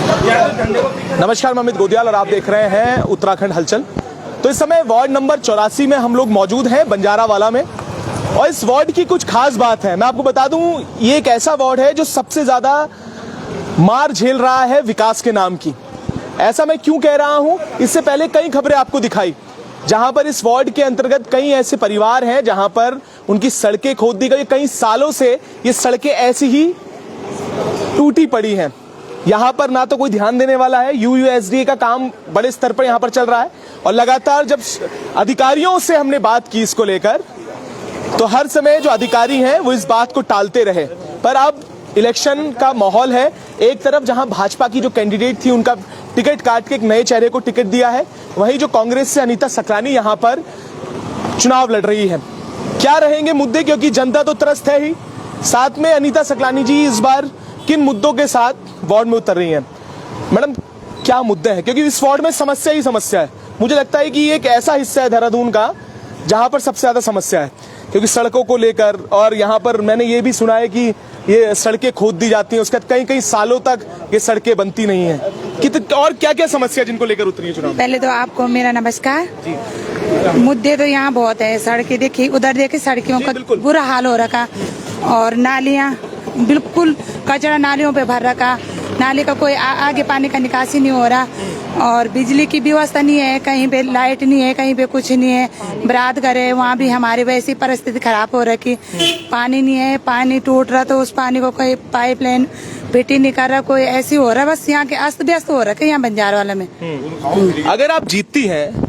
नमस्कार, मैं अमित गोदियाल और आप देख रहे हैं उत्तराखंड हलचल। तो इस समय वार्ड नंबर 84 में हम लोग मौजूद हैं, बंजारावाला में। और इस वार्ड की कुछ खास बात है, मैं आपको बता दूं, ये एक ऐसा वार्ड है जो सबसे ज्यादा मार झेल रहा है विकास के नाम की। ऐसा मैं क्यों कह रहा हूं, इससे पहले कई खबरें आपको दिखाई जहां पर इस वार्ड के अंतर्गत कई ऐसे परिवार हैं जहां पर उनकी सड़कें खोद दी गई। कई सालों से ये सड़कें ऐसी ही टूटी पड़ी हैं। यहाँ पर ना तो कोई ध्यान देने वाला है। यूयूएसडीए का काम बड़े स्तर पर यहाँ पर चल रहा है और लगातार जब अधिकारियों से हमने बात की इसको लेकर, तो हर समय जो अधिकारी हैं वो इस बात को टालते रहे। पर अब इलेक्शन का माहौल है। एक तरफ जहां भाजपा की जो कैंडिडेट थी उनका टिकट काट के एक नए चेहरे को टिकट दिया है, वहीं जो कांग्रेस से अनीता सकलानी यहां पर चुनाव लड़ रही है। क्या रहेंगे मुद्दे, क्योंकि जनता तो त्रस्त है ही। साथ में अनीता सकलानी जी इस बार किन मुद्दों के साथ वार्ड में उतर रही हैं? मैडम, क्या मुद्दे हैं? क्योंकि इस वार्ड में समस्या ही समस्या है। मुझे लगता है कि ये एक ऐसा हिस्सा है देहरादून का जहां पर सबसे ज्यादा समस्या है, क्योंकि सड़कों को लेकर, और यहाँ पर मैंने ये भी सुना है कि ये सड़कें खोद दी जाती हैं, उसके बाद कई सालों तक ये सड़कें बनती नहीं हैं। और क्या क्या समस्या जिनको लेकर उतरी है चुनाव? पहले तो आपको मेरा नमस्कार जी। मुद्दे तो यहाँ बहुत है। सड़कें देखिए, उधर देखिए सड़कों का बुरा हाल हो रखा, और नालियाँ बिल्कुल कचरा नालियों पे भर रखा। नाली का कोई आगे पानी का निकासी नहीं हो रहा, और बिजली की व्यवस्था नहीं है, कहीं पे लाइट नहीं है, कहीं पे कुछ नहीं है। बरात घर है, वहाँ भी हमारी वैसी परिस्थिति खराब हो रखी। पानी नहीं है, पानी टूट रहा तो उस पानी को कोई पाइपलाइन फिटिंग नहीं कर रहा, कोई ऐसी हो रहा। बस यहाँ के अस्त व्यस्त हो रखे यहाँ बंजारावाला में। अगर आप जीतती हैं,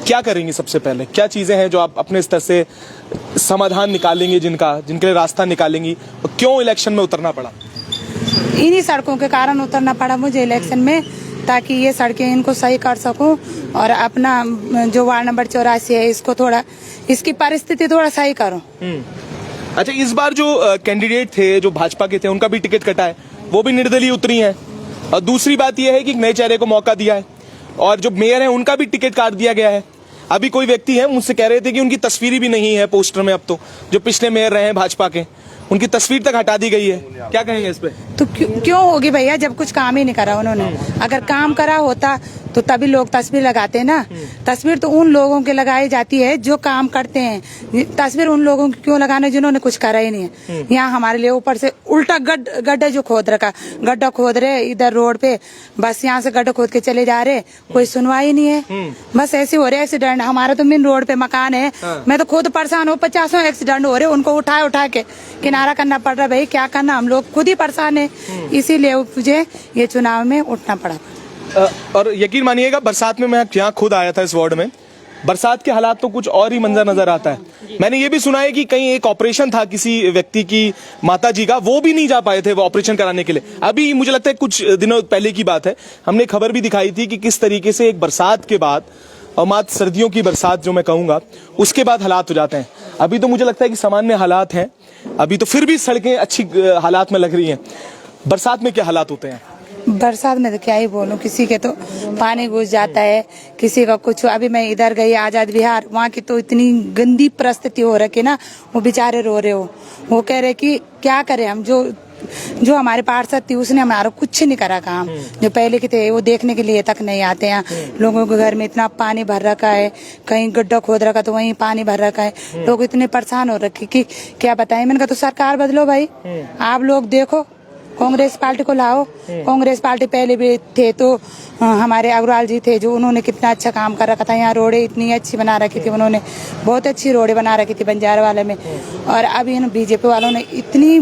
क्या करेंगी? सबसे पहले क्या चीजें हैं जो आप अपने स्तर से समाधान निकालेंगे, जिनके लिए रास्ता निकालेंगे? और क्यों इलेक्शन में उतरना पड़ा? इन्हीं सड़कों के कारण उतरना पड़ा मुझे इलेक्शन में, ताकि ये सड़कें इनको सही कर सकूं और अपना जो वार्ड नंबर 84 है इसको थोड़ा, इसकी परिस्थिति थोड़ा सही करूं। अच्छा, इस बार जो कैंडिडेट थे, जो भाजपा के थे, उनका भी टिकट कटा है, वो भी निर्दलीय उतरी हैं। और दूसरी बात यह है कि नए चेहरे को मौका दिया है, और जो मेयर है उनका भी टिकट काट दिया गया है। अभी कोई व्यक्ति है मुझसे कह रहे थे कि उनकी तस्वीर भी नहीं है पोस्टर में। अब तो जो पिछले मेयर रहे हैं भाजपा के, उनकी तस्वीर तक हटा दी गई है। क्या कहेंगे इस पे? तो क्यों होगी भैया, जब कुछ काम ही नहीं करा उन्होंने। अगर काम करा होता तो तभी लोग तस्वीर लगाते हैं ना। तस्वीर तो उन लोगों के लगाई जाती है जो काम करते हैं। तस्वीर उन लोगों की क्यों लगाना जिन्होंने कुछ करा ही नहीं है। यहाँ हमारे लिए ऊपर से उल्टा गड्ढा जो खोद रखा, गड्ढा खोद रहे इधर रोड पे, बस यहाँ से गड्ढा खोद के चले जा रहे, कोई सुनवाई नहीं है। बस ऐसे हो रहे एक्सीडेंट। हमारा तो मेन रोड पे मकान है, मैं तो खुद परेशान हूँ। 50 एक्सीडेंट हो रहे, उनको उठा के किनारा करना पड़ रहा है। भाई क्या करना, हम लोग खुद ही परेशान है, इसीलिए मुझे ये चुनाव में उठना पड़ा। और यकीन मानिएगा, बरसात में मैं यहाँ खुद आया था इस वार्ड में। बरसात के हालात तो कुछ और ही मंजर नजर आता है। मैंने ये भी सुना है कि कहीं एक ऑपरेशन था किसी व्यक्ति की माताजी का, वो भी नहीं जा पाए थे वो ऑपरेशन कराने के लिए। अभी मुझे लगता है कुछ दिनों पहले की बात है, हमने खबर भी दिखाई थी कि किस तरीके से एक बरसात के बाद, और मात्र सर्दियों की बरसात जो मैं कहूंगा, उसके बाद हालात हो जाते हैं। अभी तो मुझे लगता है कि सामान्य हालात हैं, अभी तो फिर भी सड़कें अच्छी हालात में लग रही हैं। बरसात में क्या हालात होते हैं? बरसात में तो क्या ही बोलूं, किसी के तो पानी घुस जाता है, किसी का कुछ। अभी मैं इधर गई आजाद विहार, वहाँ की तो इतनी गंदी परिस्थिति हो रखी ना, वो बेचारे रो रहे हो। वो कह रहे कि क्या करें हम, जो हमारे पार्षद थी उसने हमारा कुछ नहीं करा काम। जो पहले के थे वो देखने के लिए तक नहीं आते हैं। लोगों के घर में इतना पानी भर रखा है, कहीं गड्ढा खोद रखा तो वहीं पानी भर रखा है। लोग इतने परेशान हो रखे कि क्या बताएं। मैंने कहा तो सरकार बदलो भाई, आप लोग देखो, कांग्रेस पार्टी को लाओ। कांग्रेस पार्टी पहले भी थे तो हमारे अग्रवाल जी थे, जो उन्होंने कितना अच्छा काम कर रखा था। यहाँ रोडें इतनी अच्छी बना रखी थी उन्होंने, बहुत अच्छी रोडें बना रखी थी बंजारावाला में। और अभी इन बीजेपी वालों ने इतनी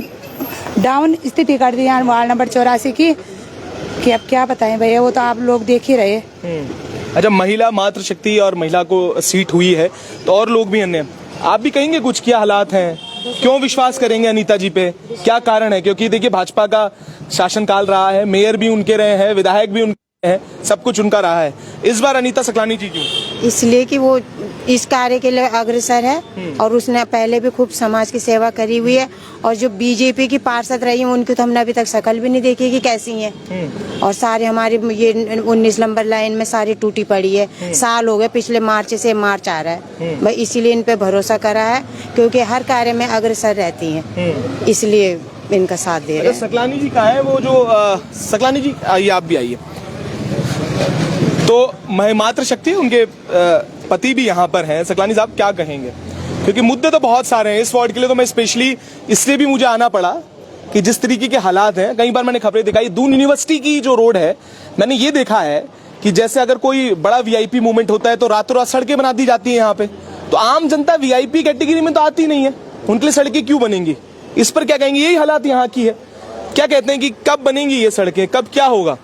डाउन स्थिति कर दी यहाँ वार्ड नंबर 84 की कि अब क्या बताएं भैया, वो तो आप लोग देख ही रहे। अच्छा, महिला मातृ शक्ति और महिला को सीट हुई है, तो और लोग भी अन्य, आप भी कहेंगे कुछ क्या हालात हैं? क्यों विश्वास करेंगे अनीता जी पे? क्या कारण है? क्योंकि देखिए भाजपा का शासनकाल रहा है, मेयर भी उनके रहे हैं, विधायक भी उनके हैं, सब कुछ उनका रहा है। इस बार अनीता सकलानी जी क्यों? इसलिए कि वो इस कार्य के लिए अग्रसर है, और उसने पहले भी खूब समाज की सेवा करी हुई है। और जो बीजेपी की पार्षद रही है उनकी तो हमने अभी तक शक्ल भी नहीं देखी कि कैसी हैं। और सारे हमारे ये 19 नंबर लाइन में सारी टूटी पड़ी है। साल हो गए, पिछले मार्च से मार्च आ रहा है भाई, इसीलिए इन पे भरोसा करा है, क्योंकि हर कार्य में अग्रसर रहती हैं, इसलिए इनका साथ दे रहे हैं। सकलानी जी कहाँ है वो जो सकलानी जी आइए, आप भी आइए। तो मातृशक्ति उनके पति भी यहाँ पर हैं। सकलानी साहब क्या कहेंगे, क्योंकि मुद्दे तो बहुत सारे हैं इस वार्ड के लिए। तो मैं स्पेशली इसलिए भी मुझे आना पड़ा कि जिस तरीके के हालात हैं, कई बार मैंने खबरें दिखाई, दून यूनिवर्सिटी की जो रोड है, मैंने ये देखा है कि जैसे अगर कोई बड़ा वीआईपी मूवमेंट होता है तो रातों रात सड़कें बना दी जाती है यहाँ पे। तो आम जनता वीआईपी कैटेगरी में तो आती नहीं है, उनके लिए सड़कें क्यों बनेंगी? इस पर क्या कहेंगे? यही हालात यहाँ की है। क्या कहते हैं कि कब बनेंगी ये सड़कें, कब क्या होगा?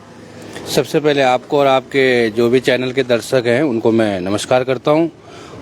सबसे पहले आपको और आपके जो भी चैनल के दर्शक हैं उनको मैं नमस्कार करता हूं।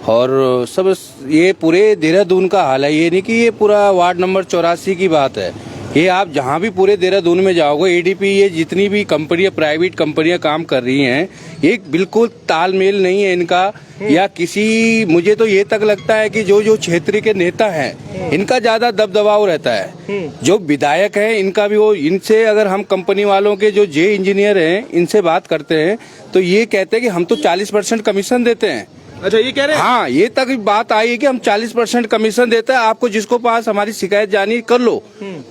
और सब ये पूरे देहरादून का हाल है, ये नहीं कि ये पूरा वार्ड नंबर 84 की बात है। ये आप जहां भी पूरे देहरादून में जाओगे, एडीपी ये जितनी भी कंपनियां, प्राइवेट कंपनियां काम कर रही हैं, ये बिल्कुल तालमेल नहीं है इनका। या किसी, मुझे तो ये तक लगता है कि जो क्षेत्र के नेता हैं इनका ज्यादा दबदबाव रहता है। जो विधायक हैं इनका भी, वो इनसे अगर हम कंपनी वालों के जो जे इंजीनियर हैं इनसे बात करते हैं तो ये कहते हैं कि हम तो 40% कमीशन देते हैं। अच्छा, ये कह रहे हैं? हाँ, ये तक बात आई है कि हम 40% कमीशन देते हैं, आपको जिसको पास हमारी शिकायत जानी कर लो।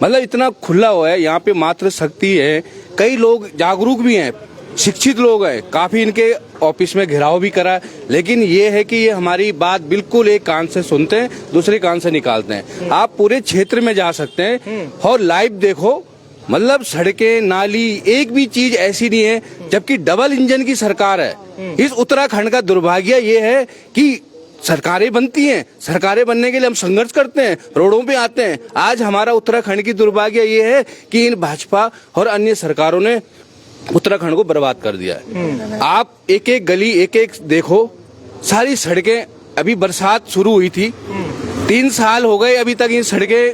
मतलब इतना खुला हुआ है यहाँ पे, मातृशक्ति है। कई लोग जागरूक भी हैं, शिक्षित लोग हैं, काफी इनके ऑफिस में घेराव भी करा। लेकिन ये है कि ये हमारी बात बिल्कुल एक कान से सुनते हैं, दूसरे कान से निकालते हैं। आप पूरे क्षेत्र में जा सकते हैं और लाइव देखो, मतलब सड़कें, नाली, एक भी चीज ऐसी नहीं है। जबकि डबल इंजन की सरकार है। इस उत्तराखंड का दुर्भाग्य ये है कि सरकारें बनती हैं, सरकारें बनने के लिए हम संघर्ष करते हैं, रोडों पे आते हैं। आज हमारा उत्तराखंड की दुर्भाग्य ये है कि इन भाजपा और अन्य सरकारों ने उत्तराखंड को बर्बाद कर दिया है। आप एक एक गली, एक एक देखो, सारी सड़कें, अभी बरसात शुरू हुई थी, 3 साल हो गए अभी तक ये सड़कें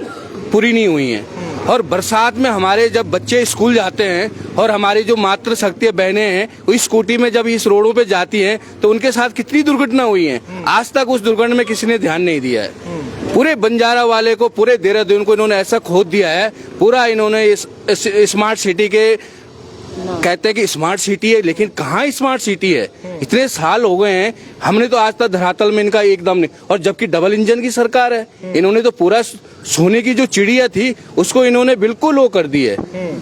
पूरी नहीं हुई हैं। और बरसात में हमारे जब बच्चे स्कूल जाते हैं और हमारी जो मातृशक्ति बहनें हैं वो स्कूटी में जब इस रोडों पे जाती हैं तो उनके साथ कितनी दुर्घटना हुई है। आज तक उस दुर्घटना में किसी ने ध्यान नहीं दिया है। पूरे बंजारा वाले को, पूरे देहरादून को इन्होंने ऐसा खोद दिया है। पूरा इन्होंने इस स्मार्ट सिटी के, कहते हैं कि स्मार्ट सिटी है, लेकिन कहाँ स्मार्ट सिटी है? इतने साल हो गए हैं, हमने तो आज तक धरातल में इनका एकदम नहीं। और जबकि डबल इंजन की सरकार है, इन्होंने तो पूरा सोने की जो चिड़िया थी उसको इन्होंने बिल्कुल वो कर दी है।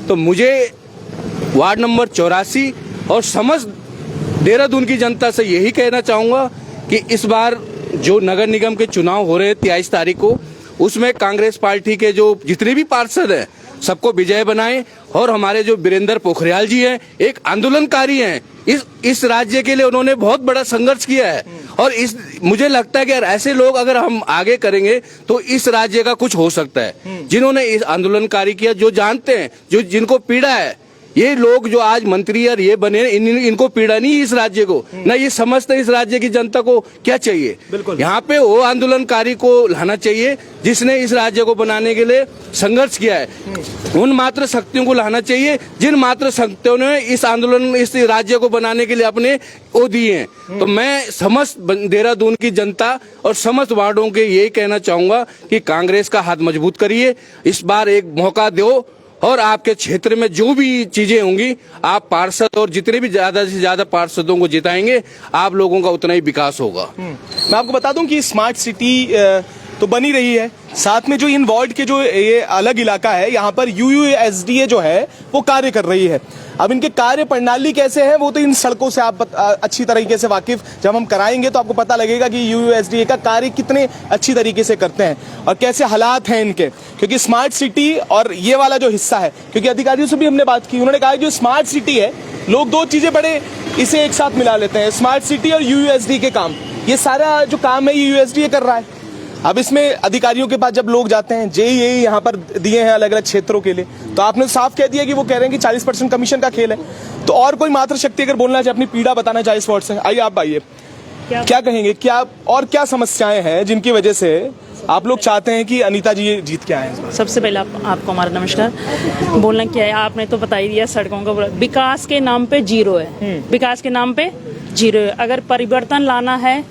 तो मुझे वार्ड नंबर 84 और समस्त देहरादून की जनता से यही कहना चाहूंगा कि इस बार जो नगर निगम के चुनाव हो रहे हैं 23 तारीख को, उसमें कांग्रेस पार्टी के जो जितने भी पार्षद हैं सबको विजय बनाएं। और हमारे जो वीरेंद्र पोखरियाल जी हैं, एक आंदोलनकारी हैं, इस राज्य के लिए उन्होंने बहुत बड़ा संघर्ष किया है। और मुझे लगता है कि यार ऐसे लोग अगर हम आगे करेंगे तो इस राज्य का कुछ हो सकता है। जिन्होंने इस आंदोलनकारी किया, जो जानते हैं, जो जिनको पीड़ा है, ये लोग जो आज मंत्री और ये बने, इनको पीड़ा नहीं इस राज्य को, ना ये समझते इस राज्य की जनता को क्या चाहिए। यहाँ पे वो आंदोलनकारी को लाना चाहिए जिसने इस राज्य को बनाने के लिए संघर्ष किया है। उन मात्र शक्तियों को लाना चाहिए जिन मात्र शक्तियों ने इस आंदोलन, इस राज्य को बनाने के लिए अपने वो दिए हैं। तो मैं समस्त देहरादून की जनता और समस्त वार्डों के यही कहना चाहूंगा कि कांग्रेस का हाथ मजबूत करिए, इस बार एक मौका दो और आपके क्षेत्र में जो भी चीजें होंगी, आप पार्षद और जितने भी ज्यादा से ज्यादा पार्षदों को जिताएंगे, आप लोगों का उतना ही विकास होगा। मैं आपको बता दूं कि स्मार्ट सिटी तो बनी रही है, साथ में जो इन वार्ड के जो ये अलग इलाका है, यहाँ पर यूयूएसडीए जो है वो कार्य कर रही है। अब इनके कार्य प्रणाली कैसे है वो तो इन सड़कों से आप अच्छी तरीके से वाकिफ जब हम कराएंगे तो आपको पता लगेगा कि यूयूएसडीए का कार्य कितने अच्छी तरीके से करते हैं और कैसे हालात हैं इनके। क्योंकि स्मार्ट सिटी और ये वाला जो हिस्सा है, क्योंकि अधिकारियों से भी हमने बात की, उन्होंने कहा जो स्मार्ट सिटी है, लोग दो चीजें बड़े इसे एक साथ मिला लेते हैं, स्मार्ट सिटी और यूयूएसडी के काम। ये सारा जो काम है यूयूएसडी कर रहा है। अब इसमें अधिकारियों के पास जब लोग जाते हैं, जेईई यहाँ पर दिए हैं अलग अलग क्षेत्रों के लिए, तो आपने साफ कह दिया कि वो कह रहे हैं कि 40% कमीशन का खेल है। तो और कोई मातृशक्ति अगर बोलना चाहे, अपनी पीड़ा बताना चाहे इस वार्ड से, आइए आप आइए, क्या कहेंगे? क्या और क्या समस्याएं हैं जिनकी वजह से आप लोग चाहते हैं कि अनीता जी जीत के आए? सबसे पहले आपको हमारा नमस्कार। बोलना क्या है, आपने तो बता ही दिया, सड़कों का विकास के नाम पे जीरो है, विकास के नाम पे जीरो है। अगर परिवर्तन लाना है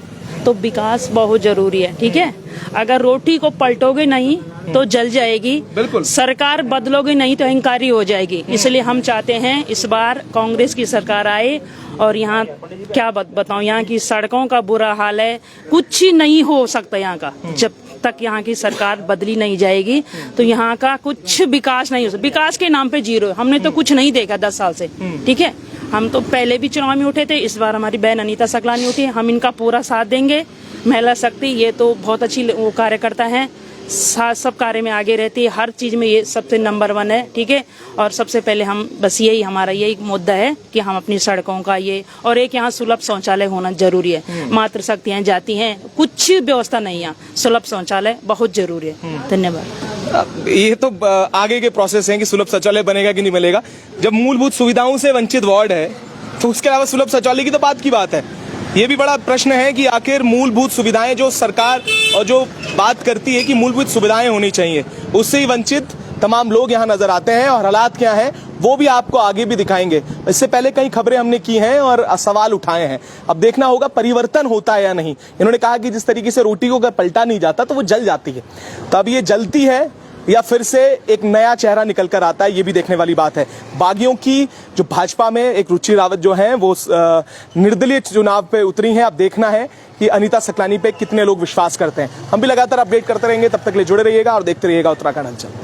तो विकास बहुत जरूरी है, ठीक है। अगर रोटी को पलटोगे नहीं तो जल जाएगी, बिल्कुल। सरकार बदलोगे नहीं तो अहंकारी हो जाएगी। इसलिए हम चाहते हैं इस बार कांग्रेस की सरकार आए। और यहाँ क्या बताऊं, यहाँ की सड़कों का बुरा हाल है, कुछ ही नहीं हो सकता यहाँ का। जब तक यहाँ की सरकार बदली नहीं जाएगी तो यहाँ का कुछ विकास नहीं हो सकता। विकास के नाम पे जीरो है। हमने तो कुछ नहीं देखा 10 साल से, ठीक है। हम तो पहले भी चुनाव में उठे थे, इस बार हमारी बहन अनीता सकलानी उठी है, हम इनका पूरा साथ देंगे। महिला शक्ति ये तो बहुत अच्छी वो कार्यकर्ता है, सब कार्य में आगे रहती है, हर चीज में ये सबसे नंबर 1 है, ठीक है। और सबसे पहले हम बस यही हमारा यही मुद्दा है कि हम अपनी सड़कों का ये और एक यहाँ सुलभ शौचालय होना जरूरी है। मातृ शक्तियाँ जाती हैं, कुछ व्यवस्था नहीं है, सुलभ शौचालय बहुत जरूरी है। धन्यवाद। ये तो आगे के प्रोसेस हैं कि सुलभ शौचालय बनेगा कि नहीं बनेगा। जब मूलभूत सुविधाओं से वंचित वार्ड है तो उसके अलावा सुलभ शौचालय की तो बात की बात है। ये भी बड़ा प्रश्न है कि आखिर मूलभूत सुविधाएं जो सरकार और जो बात करती है कि मूलभूत सुविधाएं होनी चाहिए, उससे ही वंचित तमाम लोग यहाँ नजर आते हैं। और हालात क्या हैं वो भी आपको आगे भी दिखाएंगे। इससे पहले कई खबरें हमने की हैं और सवाल उठाए हैं। अब देखना होगा परिवर्तन होता है या नहीं। इन्होंने कहा कि जिस तरीके से रोटी को अगर पलटा नहीं जाता तो वो जल जाती है, तो अब ये जलती है या फिर से एक नया चेहरा निकल कर आता है, ये भी देखने वाली बात है। बागियों की जो भाजपा में एक रुचि रावत जो है वो निर्दलीय चुनाव पे उतरी हैं। अब देखना है कि अनीता सकलानी पे कितने लोग विश्वास करते हैं। हम भी लगातार अपडेट करते रहेंगे, तब तक के लिए जुड़े रहिएगा और देखते रहिएगा उत्तराखंड हलचल।